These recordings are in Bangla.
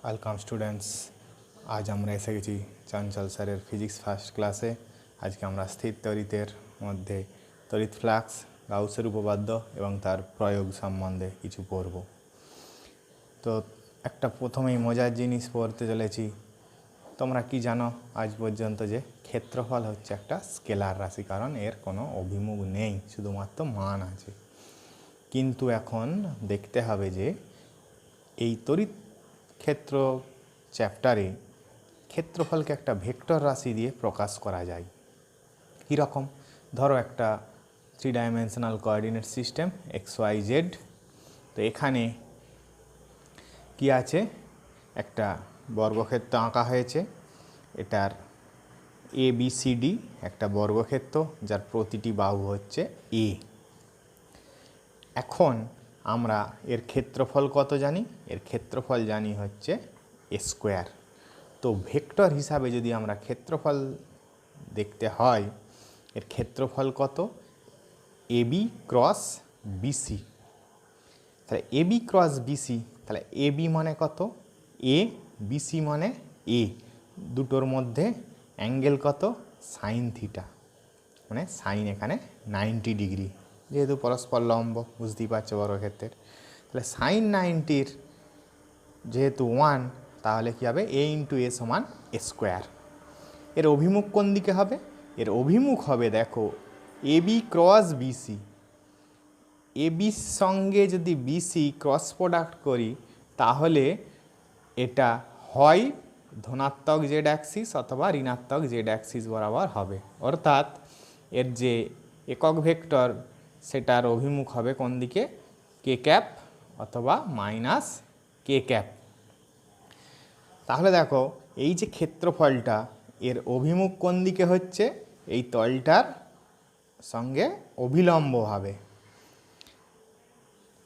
Welcome students. আজ আমরা এসে গেছি চঞ্চল স্যারের ফিজিক্স ফার্স্ট ক্লাসে। আজকে আমরা স্থির তড়িতের মধ্যে তড়িৎ ফ্লাক্স, গাউসের উপপাদ্য এবং তার প্রয়োগ সম্বন্ধে কিছু পড়ব। তো একটা প্রথমেই মজার জিনিস পড়তে চলেছি। তোমরা কি জানো আজ পর্যন্ত যে ক্ষেত্রফল হচ্ছে একটা স্কেলার রাশি, কারণ এর কোনো অভিমুখ নেই, শুধুমাত্র মান আছে। কিন্তু এখন দেখতে হবে যে এই তড়িৎ ক্ষেত্র চ্যাপ্টারে ক্ষেত্রফলকে একটা ভেক্টর রাশি দিয়ে প্রকাশ করা যায়। কীরকম? ধরো একটা 3 ডাইমেনশনাল কোঅর্ডিনেট সিস্টেম XYZ। তো এখানে কি আছে, একটা বর্গক্ষেত্র আঁকা হয়েছে। এটার ABCD একটা বর্গক্ষেত্র, যার প্রতিটি বাহু হচ্ছে A। এখন আমরা এর ক্ষেত্রফল কত জানি? এর ক্ষেত্রফল জানি হচ্ছে স্কোয়ার। তো ভেক্টর হিসাবে যদি আমরা ক্ষেত্রফল দেখতে হয়, এর ক্ষেত্রফল কত? AB cross BC। তাহলে AB ক্রস BC, তাহলে AB মানে কত? A, BC মানে A। দুটোর মধ্যে অ্যাঙ্গেল কত? সাইন থিটা, মানে সাইন এখানে 90 ডিগ্রি, যেহেতু পরস্পর লম্ব, বুঝতেই পারছো বর্গক্ষেত্রের। তাহলে সাইন 90-র যেহেতু 1, তাহলে কী হবে? A ইন্টু A সমান স্কোয়ার। এর অভিমুখ কোন দিকে হবে? এর অভিমুখ হবে, দেখো, AB ক্রস BC। ABর সঙ্গে যদি BC ক্রস প্রোডাক্ট করি, তাহলে এটা হয় ধনাত্মক জেড অ্যাক্সিস অথবা ঋণাত্মক জেড অ্যাক্সিস বরাবর হবে। অর্থাৎ এর যে একক ভেক্টর, সেটার অভিমুখ হবে কোন দিকে? কে ক্যাপ অথবা মাইনাস কে ক্যাপ। তাহলে দেখো, এই যে ক্ষেত্রফলটা, এর অভিমুখ কোন দিকে হচ্ছে? এই তলটার সঙ্গে অভিলম্ব হবে।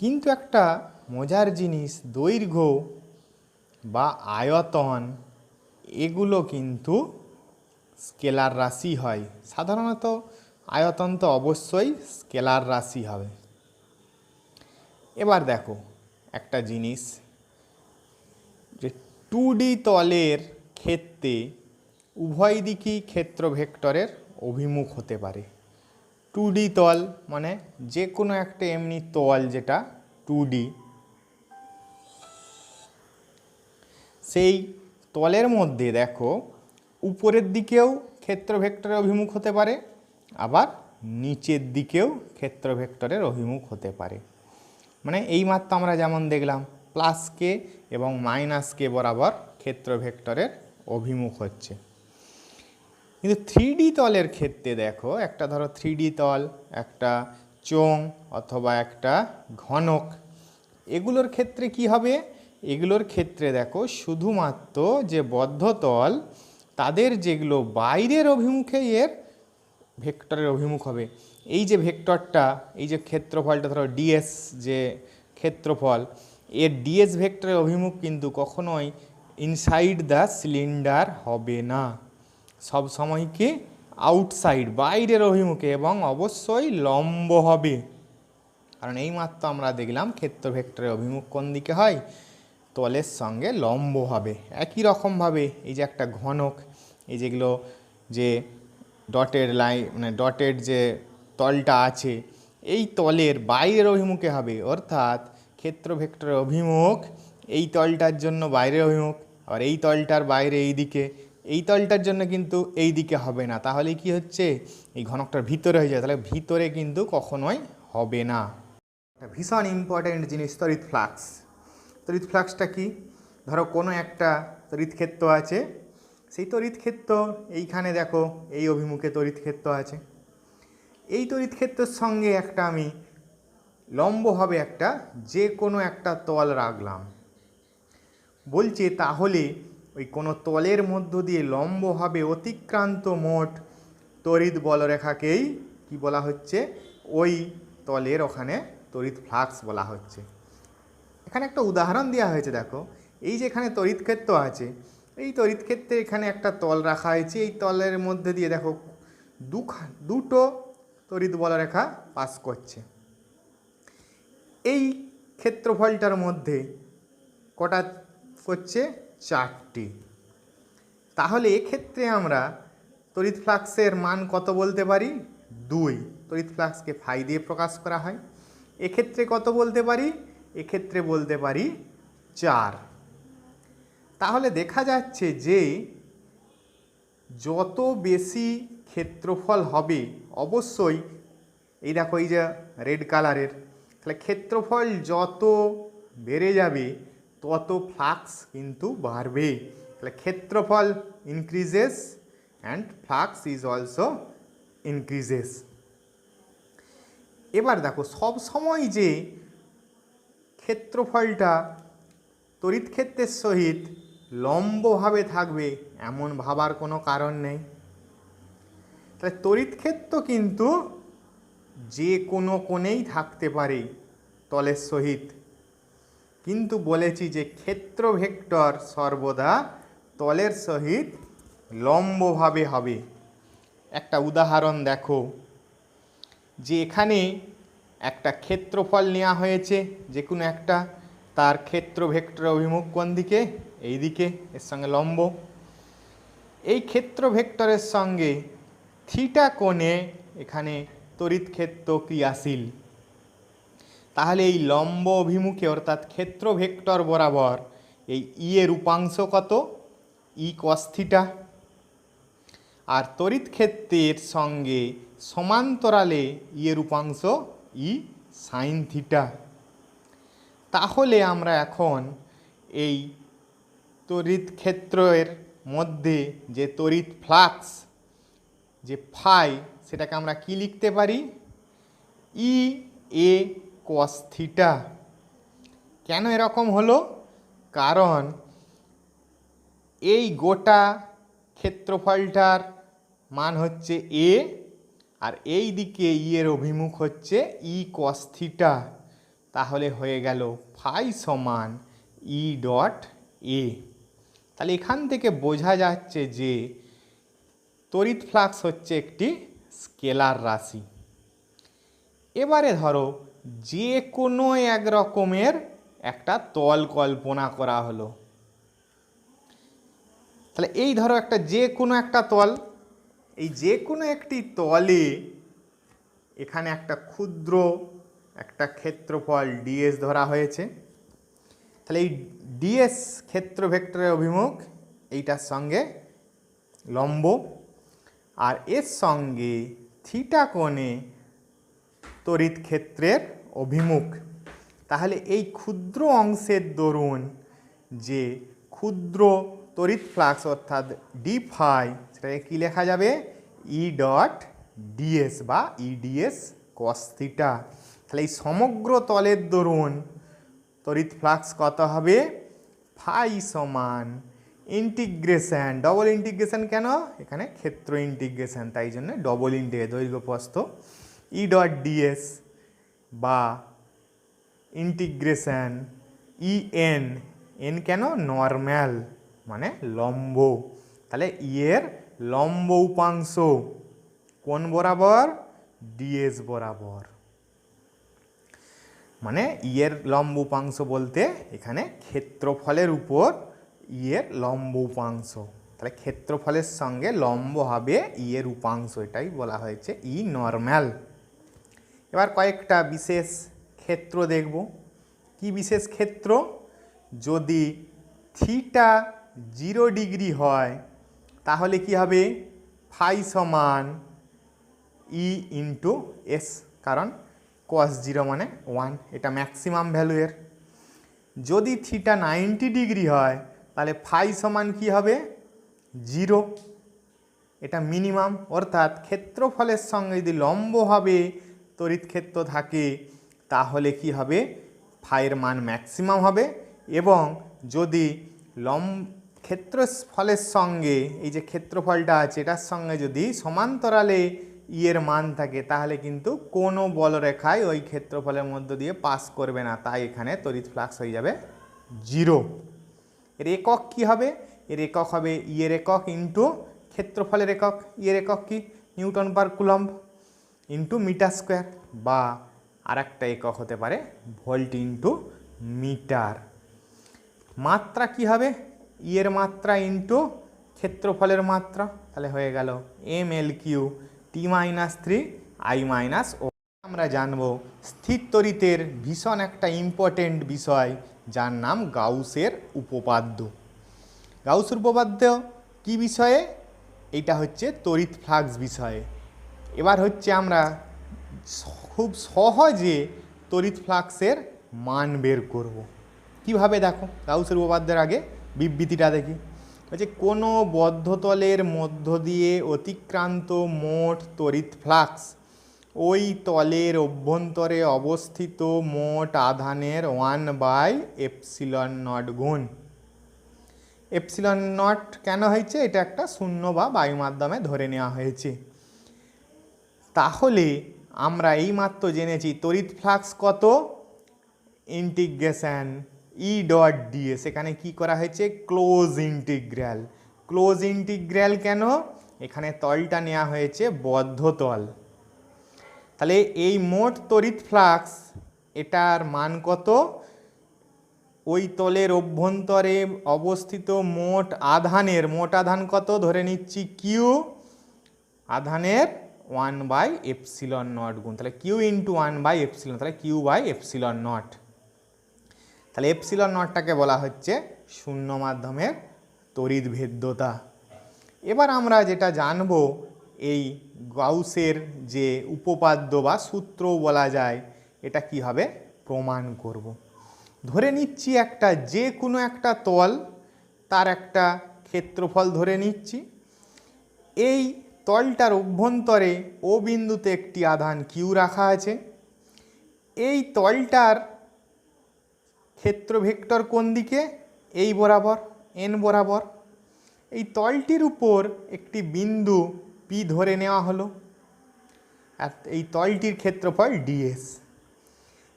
কিন্তু একটা মজার জিনিস, দৈর্ঘ্য বা আয়তন এগুলো কিন্তু স্কেলার রাশি হয়। সাধারণত আয়তন তো অবশ্যই স্কেলার রাশি হবে। এবার দেখো একটা জিনিস, যে 2D তলের ক্ষেত্রে উভয় দিকই ক্ষেত্র ভেক্টরের অভিমুখ হতে পারে। 2D তল মানে যে কোনো একটা এমনি তল যেটা 2D, সেই তলের মধ্যে দেখো উপরের দিকেও ক্ষেত্র ভেক্টরের অভিমুখ হতে পারে, আবার নিচের দিকেও ক্ষেত্র ভেক্টরের অভিমুখ হতে পারে। মানে এইমাত্র আমরা যেমন দেখলাম প্লাস কে এবং মাইনাস কে বরাবর ক্ষেত্র ভেক্টরের অভিমুখ হচ্ছে। কিন্তু 3D তলের ক্ষেত্রে দেখো, একটা ধরো 3D তল, একটা চোঙ অথবা একটা ঘনক, এগুলোর ক্ষেত্রে কি হবে? এগুলোর ক্ষেত্রে দেখো শুধুমাত্র যে বদ্ধ তল, তাদের যেগুলো বাইরের অভিমুখে এর ভেক্টরের অভিমুখ হবে। এই যে ভেক্টরটা, এই যে ক্ষেত্রফলটা ধরো ডিএস, যে ক্ষেত্রফল, এর ডিএস ভেক্টরের অভিমুখ কিন্তু কখনোই ইনসাইড দ্য সিলিন্ডার হবে না, সব সময় কি আউটসাইড, বাইরের অভিমুখে, এবং অবশ্যই লম্ব হবে। কারণ এইমাত্র আমরা দেখলাম ক্ষেত্র ভেক্টরের অভিমুখ কোন দিকে হয়? তলের সঙ্গে লম্ব হবে। একই রকমভাবে এই যে একটা ঘনক, এই যেগুলো যে ডটের লাইন, মানে ডটের যে তলটা আছে, এই তলের বাইরের অভিমুখে হবে। অর্থাৎ ক্ষেত্র ভেক্টরের অভিমুখ এই তলটার জন্য বাইরের অভিমুখ, আবার এই তলটার বাইরে এই দিকে, এই তলটার জন্য কিন্তু এই দিকে হবে না। তাহলে কি হচ্ছে? এই ঘনকটার ভিতরে হয়ে যায়, তাহলে ভিতরে কিন্তু কখনোই হবে না। একটা ভীষণ ইম্পর্ট্যান্ট জিনিস তড়িৎ ফ্লাক্স। তড়িৎ ফ্লাক্সটা কি? ধরো কোনো একটা তড়িৎ ক্ষেত্র আছে, সেই তড়িৎ ক্ষেত্র এইখানে দেখো এই অভিমুখে তড়িৎ ক্ষেত্র আছে। এই তড়িৎ ক্ষেত্রের সঙ্গে একটা আমি লম্বভাবে একটা যে কোনো একটা তল রাখলাম, বলছে তাহলে ওই কোনো তলের মধ্য দিয়ে লম্বভাবে অতিক্রান্ত মোট তড়িৎ বলরেখাকেই কি বলা হচ্ছে? ওই তলের ওখানে তড়িৎ ফ্লাক্স বলা হচ্ছে। এখানে একটা উদাহরণ দেওয়া হয়েছে, দেখো এই যে এখানে তড়িৎ ক্ষেত্র আছে, এই তড়িৎ ক্ষেত্রে এখানে একটা তল রাখা হয়েছে, এই তলের মধ্যে দিয়ে দেখো দুটো তড়িৎ বলরেখা পাস করছে। এই ক্ষেত্রফলটার মধ্যে কটা করছে? 4টি। তাহলে এক্ষেত্রে আমরা তড়িৎ ফ্লাক্সের মান কত বলতে পারি? 2। তড়িৎ ফ্লাক্সকে ফাই দিয়ে প্রকাশ করা হয়। এক্ষেত্রে কত বলতে পারি? এক্ষেত্রে বলতে পারি 4। তাহলে দেখা যাচ্ছে যে যত বেশি ক্ষেত্রফল হবে, অবশ্যই এই দেখো এই যে রেড কালারের, তাহলে ক্ষেত্রফল যত বেড়ে যাবে তত ফ্লাক্স কিন্তু বাড়বে। তাহলে ক্ষেত্রফল increases and flux is also increases. এবার দেখো সব সময় যে ক্ষেত্রফলটা তড়িৎ ক্ষেত্রের সহিত লম্বভাবে থাকবে এমন ভাবার কোনো কারণ নেই। তাহলে তড়িৎ ক্ষেত্র কিন্তু যে কোনো কোণেই থাকতে পারে তলের সহিত, কিন্তু বলেছি যে ক্ষেত্র ভেক্টর সর্বদা তলের সহিত লম্বভাবে হবে। একটা উদাহরণ দেখো, যে এখানে একটা ক্ষেত্রফল নেওয়া হয়েছে যে কোনো একটা, তার ক্ষেত্র ভেক্টর অভিমুখ কোন দিকে? এই দিকে, এর সঙ্গে লম্ব। এই ক্ষেত্র ভেক্টরের সঙ্গে থিটা কোণে এখানে তড়িৎ ক্ষেত্র ক্রিয়াশীল। তাহলে এই লম্ব অভিমুখে অর্থাৎ ক্ষেত্র ভেক্টর বরাবর এই ই এর উপাংশ কত? ই কস থিটা। আর তড়িৎ ক্ষেত্রের সঙ্গে সমান্তরালে ই এর উপাংশ ই সাইন থিটা। তাহলে আমরা এখন এই তড়িৎ ক্ষেত্রের মধ্যে যে তড়িৎ ফ্লাক্স যে ফাই, সেটাকে আমরা কি লিখতে পারি? ই এ কস থিটা। কেন এরকম হলো? কারণ এই গোটা ক্ষেত্রফলটার মান হচ্ছে এ, আর এই দিকে ই এর অভিমুখ হচ্ছে ই কস থিটা। তাহলে হয়ে গেল ফাই সমান ই ডট এ। তাহলে এখান থেকে বোঝা যাচ্ছে যে তড়িৎ ফ্লাক্স হচ্ছে একটি স্কেলার রাশি। এবারে ধরো যে কোনো এক রকমের একটা তল কল্পনা করা হলো। তাহলে এই ধরো একটা যে কোনো একটা তল, এই যে কোনো একটি তলে এখানে একটা ক্ষুদ্র একটা ক্ষেত্রফল ডিএস ধরা হয়েছে। তাহলে এই ডিএস ক্ষেত্র ভেক্টরের অভিমুখ এইটার সঙ্গে লম্ব, আর এর সঙ্গে থিটা কোণে তড়িৎ ক্ষেত্রের অভিমুখ। তাহলে এই ক্ষুদ্র অংশের দরুন যে ক্ষুদ্র তড়িৎ ফ্লাক্স অর্থাৎ ডি ফাই, সেটাকে কী লেখা যাবে? ই ডট ডিএস বা ইডিএস কস থিটা। তাহলে এই সমগ্র তলের দরুন তড়িৎ ফ্লাক্স কত হবে? ফাই সমান ইন্টিগ্রেশন, ডবল ইন্টিগ্রেশন কেন? এখানে ক্ষেত্র ইন্টিগ্রেশন, তাই জন্য ডবল ইন্টিগ্রেশন, দৈর্ঘ্য প্রস্থ ই ডট ডিএস বা ইন্টিগ্রেশন ই এন, এন কেন? নর্ম্যাল মানে লম্ব। তাহলে ই এর লম্ব উপাংশ কোন বরাবর? ডিএস বরাবর। মানে ই এর লম্ব উপাংশ বলতে এখানে ক্ষেত্রফলের উপর ই এর লম্ব উপাংশ। তাহলে ক্ষেত্রফলের সঙ্গে লম্ব হবে ই এর উপাংশ, এটাই বলা হয়েছে ই নর্ম্যাল। এবার কয়েকটা বিশেষ ক্ষেত্র দেখব। কি বিশেষ ক্ষেত্র? যদি থিটা 0 ডিগ্রি হয় তাহলে কি হবে? ফাই সমান ই ইন্টু এস, কারণ কস 0 মানে 1, এটা ম্যাক্সিমাম ভ্যালু এর। যদি থিটা 90 ডিগ্রি হয় তাহলে ফাই সমান কি হবে? 0, এটা মিনিমাম। অর্থাৎ ক্ষেত্রফলের সঙ্গে যদি লম্বভাবে তড়িৎ ক্ষেত্র থাকে তাহলে কি হবে? ফাইয়ের মান ম্যাক্সিমাম হবে। এবং যদি ক্ষেত্রফলের সঙ্গে এই যে ক্ষেত্রফলটা আছে এটার সঙ্গে যদি সমান্তরালে ই এর মান থাকে তাহলে কিন্তু কোনো বলরেখায় ওই ক্ষেত্রফলের মধ্য দিয়ে পাস করবে না, তাই এখানে তড়িৎ ফ্লাক্স হয়ে যাবে 0। এর একক কি হবে? এর একক হবে ই এর একক ইন্টু ক্ষেত্রফলের একক। ই এর একক কি? Newton per coulomb into metre square, বা আর একটা একক হতে পারে ভোল্ট ইন্টু মিটার। মাত্রা কি হবে? ই এর মাত্রা ইন্টু ক্ষেত্রফলের মাত্রা, তাহলে হয়ে গেল M L Q T minus three I minus O. আমরা জানবো স্থির তড়িতের ভীষণ একটা ইম্পর্টেন্ট বিষয় যার নাম গাউসের উপপাদ্য। গাউসের উপপাদ্য কি বিষয়ে? এটা হচ্ছে তড়িৎ ফ্লাক্স বিষয়ে। এবার হচ্ছে আমরা খুব সহজে তড়িৎ ফ্লাক্সের মান বের করব। কিভাবে দেখো, গাউসের উপপাদ্যের আগে বিবৃতিটা দেখি। হচ্ছে কোনো বদ্ধতলের মধ্য দিয়ে অতিক্রান্ত মোট তড়িৎ ফ্লাক্স ওই তলের অভ্যন্তরে অবস্থিত মোট আধানের 1/ε0 গুণ। ε0 কেন হয়েছে? এটা একটা শূন্য বা বায়ু মাধ্যমে ধরে নেওয়া হয়েছে। তাহলে আমরা এইমাত্র জেনেছি তড়িৎ ফ্লাক্স কত, ইন্টিগ্রেশন ই ডট ডিএস। এখানে কি করা হয়েছে? Close integral. ক্লোজ ইন্টিগ্রাল কেন? এখানে তলটা নেওয়া হয়েছে বদ্ধ তল। তাহলে এই মোট তড়িৎ ফ্লাক্স এটার মান কত? ওই তলের অভ্যন্তরে অবস্থিত মোট আধান কত ধরে নিচ্ছি? কিউ, আধানের 1/ε0 গুণ। তাহলে কিউ ইন্টু 1/ε, তাহলে কিউ/ε0। তাহলে ε0টাকে বলা হচ্ছে শূন্য মাধ্যমের তড়িৎ ভেদ্যতা। এবার আমরা যেটা জানব, এই গাউসের যে উপপাদ্য বা সূত্রও বলা যায়, এটা কিভাবে প্রমাণ করব। ধরে নিচ্ছি একটা যে কোনো একটা তল, তার একটা ক্ষেত্রফল ধরে নিচ্ছি। এই তলটার অভ্যন্তরে ও বিন্দুতে একটি আধান কিউ রাখা আছে। এই তলটার ক্ষেত্র ভেক্টর কোন দিকে? এই বরাবর, এন বরাবর। এই তলটির উপর একটি বিন্দু পি ধরে নেওয়া হলো, আর এই তলটির ক্ষেত্রফল ডিএস।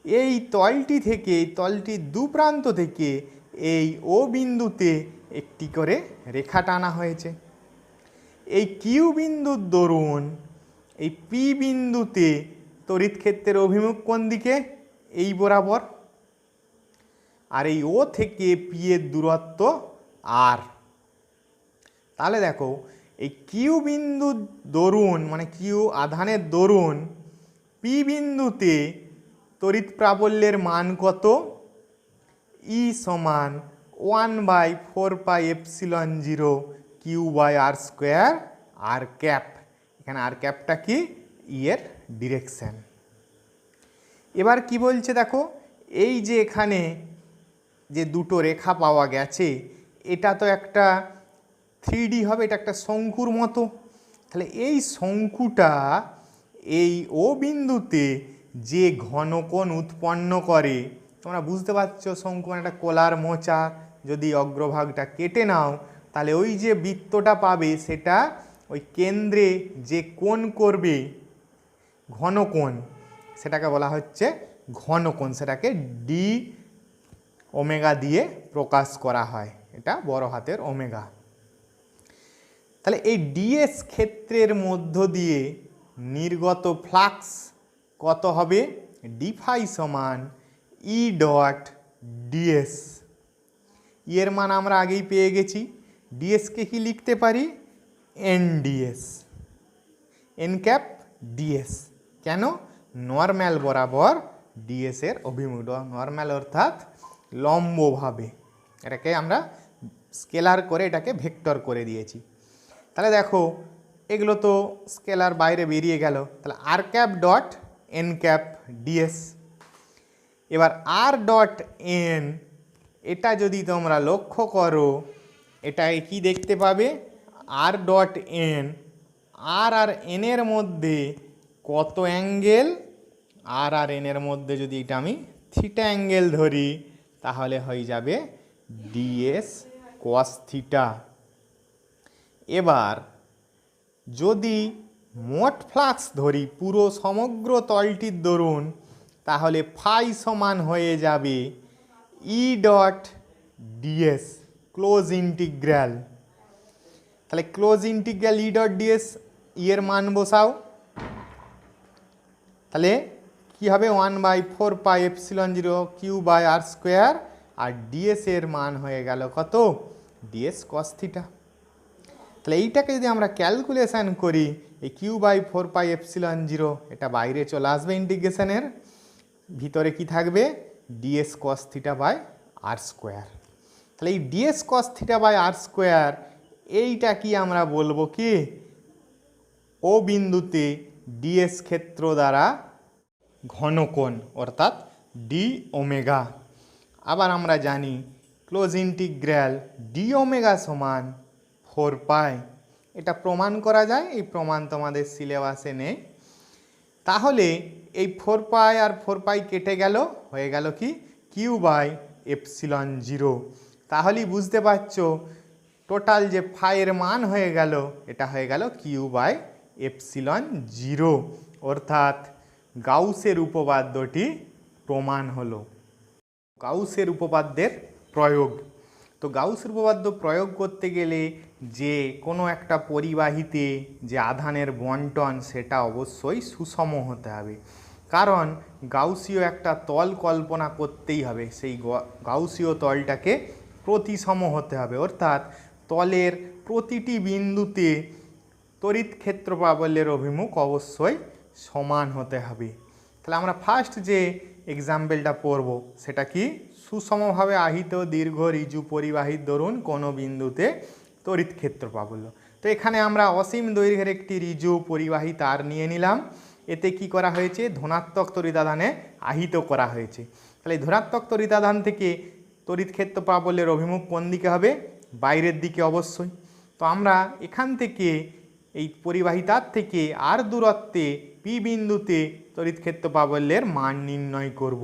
এই তলটি থেকে, এই তলটির দু প্রান্ত থেকে এই ও বিন্দুতে একটি করে রেখা টানা হয়েছে। এই কিউ বিন্দুর দরুন এই পি বিন্দুতে তড়িৎ ক্ষেত্রের অভিমুখ কোন দিকে? এই বরাবর। আর এই ও থেকে পি এর দূরত্ব আর। তাহলে দেখো, এই কিউ বিন্দুর দরুন, মানে কিউ আধানের দরুন পি বিন্দুতে তড়িৎ প্রাবল্যের মান কত? ই সমান 1/4πε0 কিউ/r², আর ক্যাপ। এখানে আর ক্যাপটা কি? ই এর ডিরেকশন। এবার কি বলছে দেখো, এই যে এখানে যে দুটো রেখা পাওয়া গেছে, এটা তো একটা 3D হবে, এটা একটা শঙ্কুর মতো। তাহলে এই শঙ্কুটা এই ও বিন্দুতে যে ঘনকোণ উৎপন্ন করে, তোমরা বুঝতে পারছো, শঙ্কু মানে একটা কলার মোচা। যদি অগ্রভাগটা কেটে নাও, তাহলে ওই যে বৃত্তটা পাবে, সেটা ওই কেন্দ্রে যে কোণ করবে ঘনকোণ, সেটাকে বলা হচ্ছে ঘনকোণ। সেটাকে ডি ওমেগা দিয়ে প্রকাশ করা হয়, এটা বড় হাতের ওমেগা। তাহলে এই ডিএস ক্ষেত্রের মধ্য দিয়ে নির্গত ফ্লাক্স কত হবে? ডিফাই সমান ই ডট ডিএস। এর মান আমরা আগেই পেয়ে গেছি। ডিএসকে কি লিখতে পারি? N DS, N cap DS. কেন? নর্ম্যাল বরাবর ডিএস এর অভিমুখ, নর্ম্যাল অর্থাৎ লম্বভাবে। এটাকে আমরা স্কেলার করে এটাকে ভেক্টর করে দিয়েছি। তাহলে দেখো, এগুলো তো স্কেলার বাইরে বেরিয়ে গেল। তাহলে R cap dot N cap DS. এবার আর ডট এন, এটা যদি তোমরা লক্ষ্য করো, এটাই কি দেখতে পাবে? আর ডট এন, আর আর এনের মধ্যে কত অ্যাঙ্গেল? আর আর এনের মধ্যে যদি এটা আমি থিটা অ্যাঙ্গেল ধরি, তাহলে হয়ে যাবে ডিএস কস থিটা। এবার যদি মোট ফ্লাক্স ধরি পুরো সমগ্র তলটির দরুন, তাহলে ফাই সমান হয়ে যাবে E dot DS close integral. তাহলে close integral E dot DS, E এর মান বসাও। তাহলে কি হবে? 1/4πε0 কিউ/r², আর ডিএস এর মান হয়ে গেল কত? ds cos theta. তাহলে এইটাকে যদি আমরা ক্যালকুলেশান করি, এই q/4πε0 এটা বাইরে চলে আসবে ইন্টিগ্রেশনের, ভিতরে কি থাকবে ds cos theta by r square. তাহলে এই ds cos theta by r square এইটা কি আমরা বলবো কি ও বিন্দুতে ds ক্ষেত্র দ্বারা ঘনকোণ অর্থাৎ ডি ওমেগা। আবার আমরা জানি ক্লোজ ইন্টিগ্রাল ডি ওমেগা সমান 4π, এটা প্রমাণ করা যায়, এই প্রমাণ তোমাদের সিলেবাসে নেই। তাহলে এই 4π আর 4π কেটে গেল, হয়ে গেল কি q/ε0। তাহলেই বুঝতে পারছো টোটাল যে ফাইয়ের মান হয়ে গেল এটা হয়ে গেল q/ε0, অর্থাৎ গাউসের উপপাদ্যটি প্রমাণ হলো। গাউসের উপপাদ্যের প্রয়োগ, তো গাউসের উপপাদ্য প্রয়োগ করতে গেলে যে কোনো একটা পরিবাহীতে যে আধানের বণ্টন সেটা অবশ্যই সুষম হতে হবে, কারণ গাউসীয় একটা তল কল্পনা করতেই হবে, সেই গাউসীয় তলটাকে প্রতিসম হতে হবে, অর্থাৎ তলের প্রতিটি বিন্দুতে তড়িৎ ক্ষেত্র প্রাবল্যের অভিমুখ অবশ্যই সমান হতে হবে। তাহলে আমরা ফার্স্ট যে এক্সাম্পলটা পড়ব সেটা কি সুষমভাবে আহিত দীর্ঘ ঋজু পরিবাহীর দরুন কোনো বিন্দুতে তড়িৎ ক্ষেত্র প্রাবল্য। তো এখানে আমরা অসীম দৈর্ঘ্যের একটি ঋজু পরিবাহী তার নিয়ে নিলাম, এতে কি করা হয়েছে ধনাত্মক তড়িতাধানে আহিত করা হয়েছে। তাহলে ধনাত্মক তড়িতাধান থেকে তড়িৎ ক্ষেত্র প্রাবল্যের অভিমুখ কোন দিকে হবে বাইরের দিকে অবশ্যই। তো আমরা এখান থেকে এই পরিবাহী তার থেকে আর দূরত্বে পি বিন্দুতে তড়িৎ ক্ষেত্র প্রাবল্যের মান নির্ণয় করব।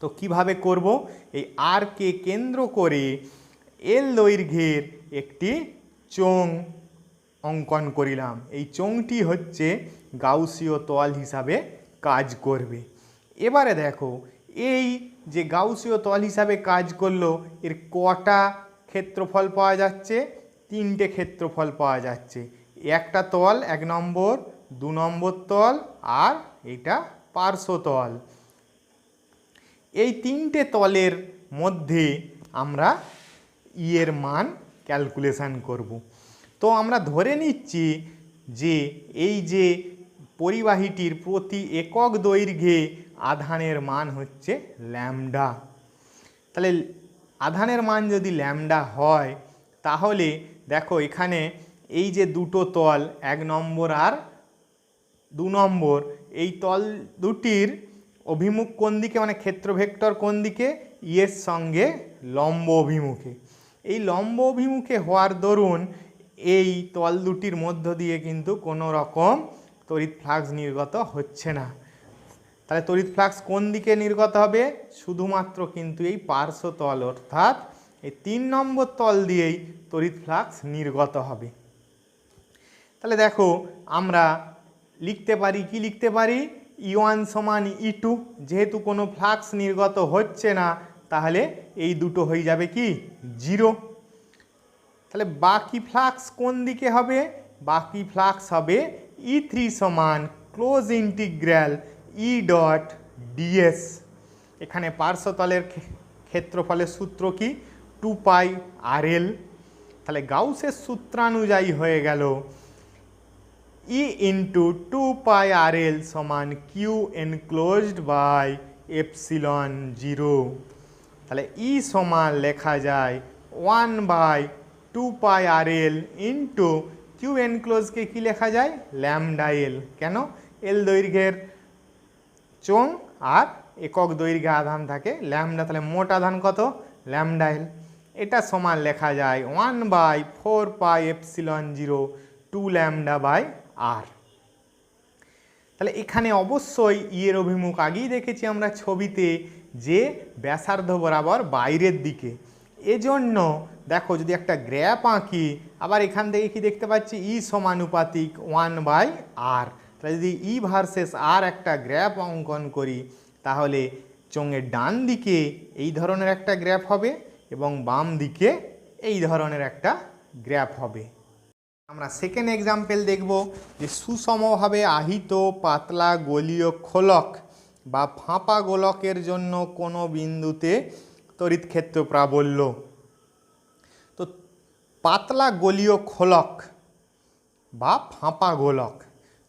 তো কিভাবে করব, এই আর কে কেন্দ্র করে এল দৈর্ঘ্যের একটি চোঙ অঙ্কন করিলাম, এই চোঙটি হচ্ছে গাউসীয় তল হিসাবে কাজ করবে। এবারে দেখো এই যে গাউসীয় তল হিসাবে কাজ করলো এর কটা ক্ষেত্রফল পাওয়া যাচ্ছে, তিনটে ক্ষেত্রফল পাওয়া যাচ্ছে, একটা তল 1 নম্বর, 2 নম্বর তল আর এটা পার্শ্বতল। এই তিনটে তলের মধ্যে আমরা এর মান ক্যালকুলেশান করব। তো আমরা ধরে নিচ্ছি যে এই যে পরিবাহীটির প্রতি একক দৈর্ঘ্যে আধানের মান হচ্ছে ল্যামডা। তাহলে আধানের মান যদি ল্যামডা হয় তাহলে দেখো এখানে এই যে দুটো তল 1 নম্বর আর 2 নম্বর, এই তল দুটির অভিমুখ কোন দিকে, মানে ক্ষেত্র ভেক্টর কোন দিকে, এর সঙ্গে লম্ব অভিমুখে। এই লম্ব অভিমুখে হওয়ার দরুন এই তল দুটির মধ্য দিয়ে কিন্তু কোনো রকম তড়িৎ ফ্লাক্স নির্গত হচ্ছে না। তাহলে তড়িৎ ফ্লাক্স কোন দিকে নির্গত হবে, শুধুমাত্র কিন্তু এই পার্শ্ব তল অর্থাৎ এই 3 নম্বর তল দিয়েই তড়িৎ ফ্লাক্স নির্গত হবে। তাহলে দেখো আমরা লিখতে পারি, কি লিখতে পারি, E1 সমান E2, যেহেতু কোনো ফ্লাক্স নির্গত হচ্ছে না তাহলে এই দুটো হয়ে যাবে কি 0। তাহলে বাকি ফ্লাক্স কোন দিকে হবে, বাকি ফ্লাক্স হবে E3 সমান close integral E dot ds। এখানে পার্শ্বতলের ক্ষেত্রফলের সূত্র কি 2πRL। তাহলে গাউসের সূত্রানুযায়ী হয়ে গেল E ইন্টু 2πRL সমান Q এনক্লোজড বাই ε0। তাহলে E সমান লেখা যায় 1/2πRL ইন্টু Q এনক্লোজকে কি লেখা যায় ল্যামডা এল। কেন, এল দৈর্ঘ্যের চোঙ আর একক দৈর্ঘ্যে আধান থাকে ল্যামডা, তাহলে মোট আধান কত ল্যামডা এল। এটা সমান লেখা যায় 1/4πε0 2 ল্যামডা বাই আর। তাহলে এখানে অবশ্যই এর অভিমুখ আগেই দেখেছি আমরা ছবিতে যে ব্যাসার্ধ বরাবর বাইরের দিকে, এজন্য দেখো যদি একটা গ্র্যাফ আঁকি আবার এখান থেকে কি দেখতে পাচ্ছি ই সমানুপাতিক 1/r। তাহলে যদি ই ভার্সেস আর একটা গ্র্যাফ অঙ্কন করি তাহলে চোঙের ডান দিকে এই ধরনের একটা গ্র্যাফ হবে এবং বাম দিকে এই ধরনের একটা গ্র্যাফ হবে। আমরা সেকেন্ড এক্সাম্পল দেখব যে সুষমভাবে আহিত পাতলা গোলীয় খোলক বা ফাঁপা গোলকের জন্য কোনো বিন্দুতে তড়িৎ ক্ষেত্র প্রাবল্য। তো পাতলা গলীয় খোলক বা ফাঁপা গোলক।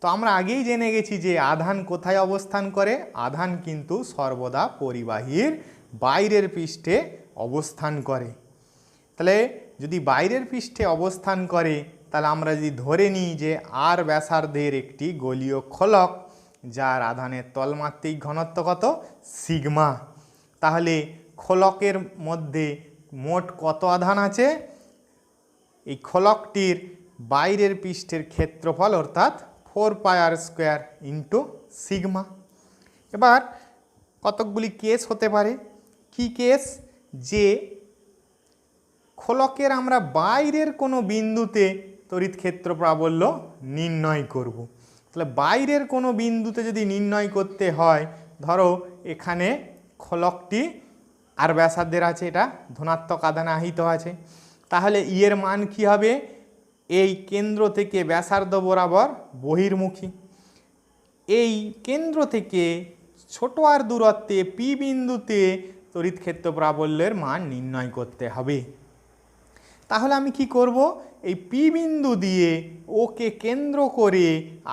তো আমরা আগেই জেনে গেছি যে আধান কোথায় অবস্থান করে, আধান কিন্তু সর্বদা পরিবাহীর বাইরের পৃষ্ঠে অবস্থান করে। তাহলে যদি বাইরের পৃষ্ঠে অবস্থান করে, তাহলে আমরা যদি ধরে নিই যে আর ব্যাসার্ধের একটি গলীয় খোলক যার আধানের তলমাত্রিক ঘনত্ব কত, সিগমা, তাহলে খোলকের মধ্যে মোট কত আধান আছে, এই খোলকটির বাইরের পৃষ্ঠের ক্ষেত্রফল অর্থাৎ 4πr² ইন্টু সিগমা। এবার কতকগুলি কেস হতে পারে। কি কেস, যে খোলকের আমরা বাইরের কোনো বিন্দুতে তড়িৎ ক্ষেত্র প্রাবল্য নির্ণয় করব। তাহলে বাইরের কোনো বিন্দুতে যদি নির্ণয় করতে হয়, ধরো এখানে খোলকটি আর ব্যাসার্ধের আছে, এটা ধনাত্মক আধানে আহিত আছে, তাহলে ই এর মান কি হবে, এই কেন্দ্র থেকে ব্যাসার্ধ বরাবর বহির্মুখী। এই কেন্দ্র থেকে ছোট আর দূরত্বে পি বিন্দুতে তড়িৎ ক্ষেত্র প্রাবল্যের মান নির্ণয় করতে হবে। তাহলে আমি কি করব, এই পি বিন্দু দিয়ে ওকে কেন্দ্র করে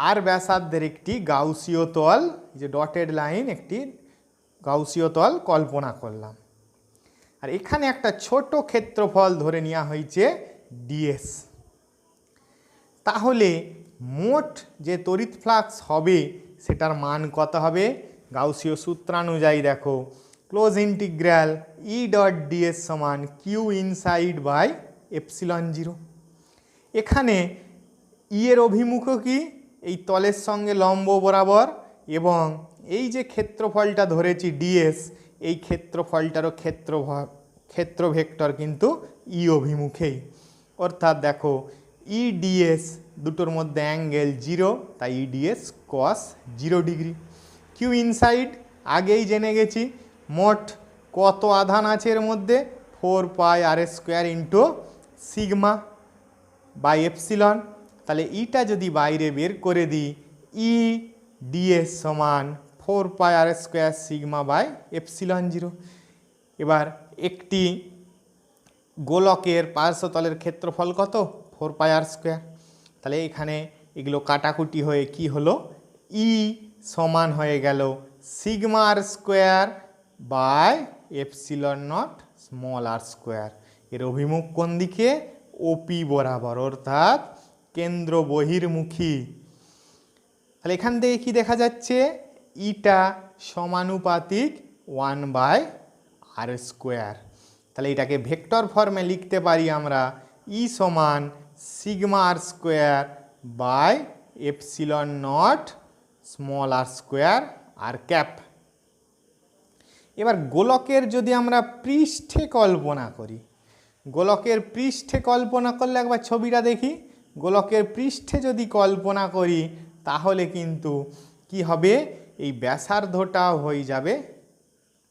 আর ব্যাসার্ধের একটি গাউসীয় তল, যে ডটেড লাইন, একটি গাউসীয় তল কল্পনা করলাম। আর এখানে একটা ছোট ক্ষেত্রফল ধরে নেওয়া হয়েছে ডিএস। তাহলে মোট যে তড়িৎ ফ্লাক্স হবে সেটার মান কত হবে, গাউসীয় সূত্রানুযায়ী দেখো, close integral E dot DS সমান কিউ ইনসাইড বাই এপসিলন 0। এখানে ই এর অভিমুখ কি, এই তলের সঙ্গে লম্ব বরাবর, এবং এই যে ক্ষেত্রফলটা ধরেছি ডিএস, এই ক্ষেত্রফলটারও ক্ষেত্র ভেক্টর কিন্তু ই অভিমুখেই, অর্থাৎ দেখো ই ডিএস দুটোর মধ্যে অ্যাঙ্গেল 0, তাই ই ডিএস কস 0 ডিগ্রি। কিউ ইনসাইড আগেই জেনে গেছি, মোট কত আধান আছে এর মধ্যে, 4πr² into sigma by epsilon. তাহলে ইটা যদি বাইরে বের করে দিই, ই ডিএস সমান 4πr² সিগমা বাই এপসিলন 0। এবার একটি গোলকের পার্শ্বতলের ক্ষেত্রফল কত, 4πr²। তাহলে এখানে এগুলো কাটাকুটি হয়ে কি হলো, ই সমান হয়ে গেল sigma r² by epsilon naught small r²। এর অভিমুখ কোন দিকে, ওপি বরাবর, অর্থাৎ কেন্দ্র বহির্মুখী। তাহলে এখান থেকে কি দেখা যাচ্ছে, ইটা সমানুপাতিক 1/r²। তাহলে এটাকে ভেক্টর ফর্মে লিখতে পারি আমরা, ই সমান sigma r² by epsilon naught small r² r cap. এবার গোলকের যদি আমরা পৃষ্ঠে কল্পনা করি, গোলকের পৃষ্ঠে কল্পনা করলে একবার ছবিটা দেখি, গোলকের পৃষ্ঠে যদি কল্পনা করি তাহলে কিন্তু কি হবে, এই ব্যাসার্ধটা হয়ে যাবে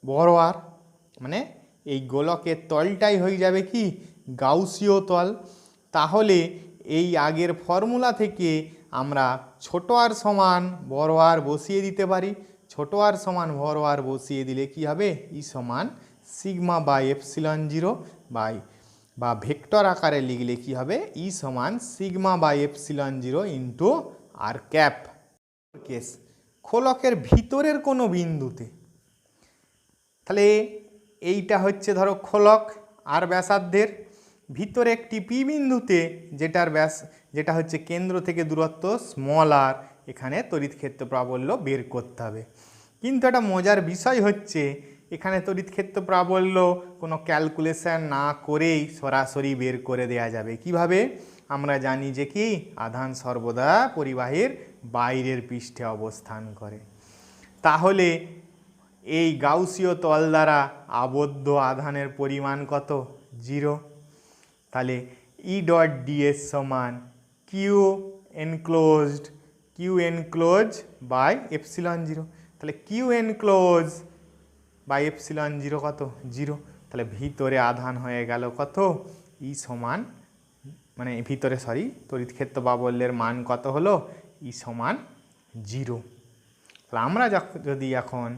বড় আর, মানে এই গোলকের তলটাই হয়ে যাবে কি, গাউসীয় তল। তাহলে এই আগের ফর্মুলা থেকে আমরা ছোট আর সমান বড় আর বসিয়ে দিতে পারি। ছোট আর সমান বড় আর বসিয়ে দিলে কি হবে, ই সমান সিগমা বাই এপসিলন 0 বাই, বা ভেক্টর আকারে লিখলে কি হবে, ই সমান sigma by epsilon 0 into R cap. Case খোলকের ভিতরের কোনো বিন্দুতে, তাহলে এইটা হচ্ছে ধরো খোলক আর ব্যাসার্ধের ভিতরে একটি পি বিন্দুতে, যেটা হচ্ছে কেন্দ্র থেকে দূরত্ব স্মল আর, এখানে তড়িৎ ক্ষেত্র প্রাবল্য বের করতে হবে। কিন্তু একটা মজার বিষয় হচ্ছে, এখানে তড়িৎ ক্ষেত্র প্রাবল্য কোনো ক্যালকুলেশন না করেই সরাসরি বের করে দেয়া যাবে। কিভাবে, আমরা জানি যে কি, আধান সর্বদা পরিবাহীর বাইরের পৃষ্ঠে অবস্থান করে। তাহলে এই গাউসীয় তল দ্বারা আবদ্ধ আধানের পরিমাণ কত, 0। তাহলে ই ডট ডিএস সমান কিউ এনক্লোজ বাই এপসিলন 0। তাহলে কিউ এনক্লোজ বাই এপসিলন 0 কত, 0। তাহলে ভিতরে আধান হয়ে গেল কত, ই সমান, মানে ভিতরে তড়িৎ ক্ষেত্র প্রাবল্যের মান কত হলো, ই সমান 0। তাহলে আমরা যদি এখন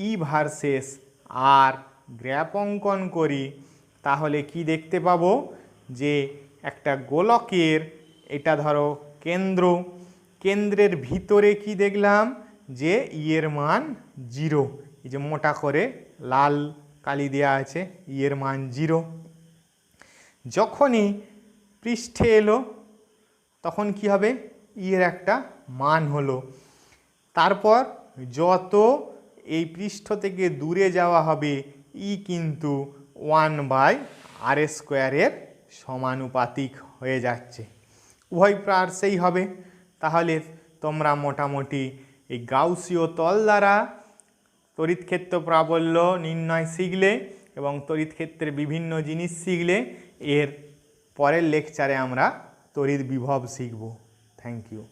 ই ভার্সেস আর গ্রাফ অঙ্কন করি তাহলে কি দেখতে পাবো, যে একটা গোলকের, এটা ধরো কেন্দ্র, কেন্দ্রের ভিতরে কি দেখলাম যে এর মান 0, এই যে মোটা করে লাল কালি দেওয়া আছে, এর মান 0। যখনই পৃষ্ঠে এলো তখন কি হবে, এর একটা মান হলো। তারপর যত এই পৃষ্ঠ থেকে দূরে যাওয়া হবে ই কিন্তু 1/r² সমানুপাতিক হয়ে যাচ্ছে, উভয় পার্শ্বেই হবে। তাহলে তোমরা মোটামুটি এই গাউসীয় তল দ্বারা তড়িৎক্ষেত্র প্রাবল্য নির্ণয় শিখলে এবং তড়িৎক্ষেত্রের বিভিন্ন জিনিস শিখলে। এর পরের লেকচারে আমরা তড়িৎ বিভব শিখব। Thank you.